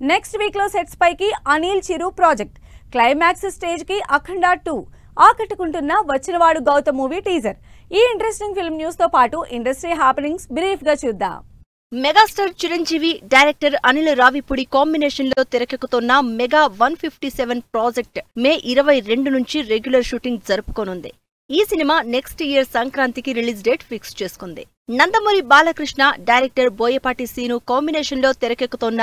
Next week లో sets పైకి అనిల్ చిరు project climax stage కి అఖండ 2 ఆకట్టుకుంటున్న వచ్చినవాడు గౌతమ్ మూవీ టీజర్. ఈ ఇంట్రెస్టింగ్ ఫిల్మ్ న్యూస్ తో పాటు ఇండస్ట్రీ హ్యాపెనింగ్స్ బ్రీఫ్ గా చూద్దాం. Megastar Chiranjeevi director Anil Ravipudi combination లో తెరకెక్కుతున్న మెగా 157 ప్రాజెక్ట్ మే 22 నుంచి రెగ్యులర్ షూటింగ్ జరుపుకోనుంది. ఈ సినిమా నెక్స్ట్ ఇయర్ సంక్రాంతికి రిలీజ్ డేట్ ఫిక్స్ చేసుకుంది. నందమూరి బాలకృష్ణ డైరెక్టర్ బోయపాటి సీను కాంబినేషన్ లో తెరకెక్కుతున్న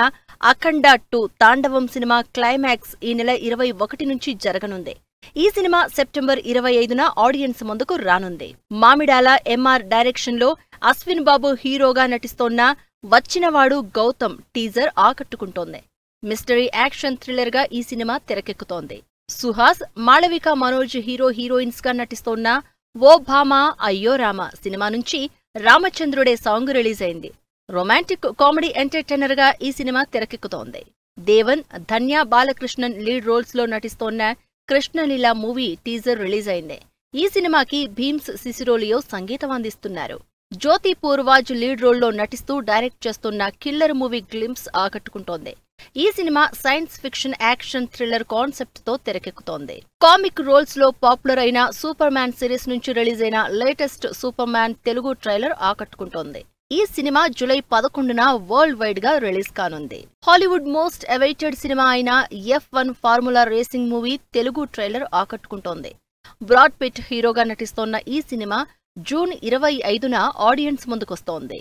అఖండ 2 తాండవం సినిమా క్లైమాక్స్ ఈ నెల 21 నుంచి జరగనుంది. ఈ సినిమా సెప్టెంబర్ 25న ఆడియన్స్ ముందుకు రానుంది. మామిడాల ఎంఆర్ డైరెక్షన్ లో అశ్విన్ బాబు హీరోగా నటిస్తోన్న వచ్చినవాడు గౌతమ్ టీజర్ ఆకట్టుకుంటోంది. మిస్టరీ యాక్షన్ థ్రిల్లర్ గా ఈ సినిమా తెరకెక్కుతోంది. సుహాస్, మాళవిక మనోజ్ హీరోయిన్స్ గా నటిస్తోన్న ఓ భామా అయ్యో రామ సినిమా నుంచి రామచంద్రుడే సాంగ్ రిలీజ్ అయింది. రొమాంటిక్ కామెడీ ఎంటర్టైనర్ గా ఈ సినిమా తెరకెక్కుతోంది. దేవన్, ధన్య బాలకృష్ణన్ లీడ్ రోల్స్ లో నటిస్తోన్న కృష్ణలీల మూవీ టీజర్ రిలీజ్ అయింది. ఈ సినిమాకి భీమ్స్ సిసిరోలియో సంగీతం అందిస్తున్నారు. జ్యోతి పూర్వాజ్ లీడ్ రోల్లో నటిస్తూ డైరెక్ట్ చేస్తున్న కిల్లర్ మూవీ గ్లింప్స్ ఆకట్టుకుంటోంది. ఈ cinema science fiction action thriller concept తో తెరకెక్కుతోంది. కామిక్ రోల్స్ లో పాపులర్ అయిన సూపర్ మ్యాన్ సిరీస్ నుంచి రిలీజ్ అయిన latest Superman Telugu trailer ఆకట్టుకుంటోంది. ఈ సినిమా జూలై 11న వరల్డ్ వైడ్ గా రిలీజ్ కానుంది. హాలీవుడ్ మోస్ట్ అవైటెడ్ సినిమా అయిన F1 formula racing movie Telugu trailer ఆకట్టుకుంటోంది. బ్రాడ్ పిట్ హీరోగా నటిస్తోన్న ఈ సినిమా జూన్ 25న ఆడియన్స్ ముందుకొస్తోంది.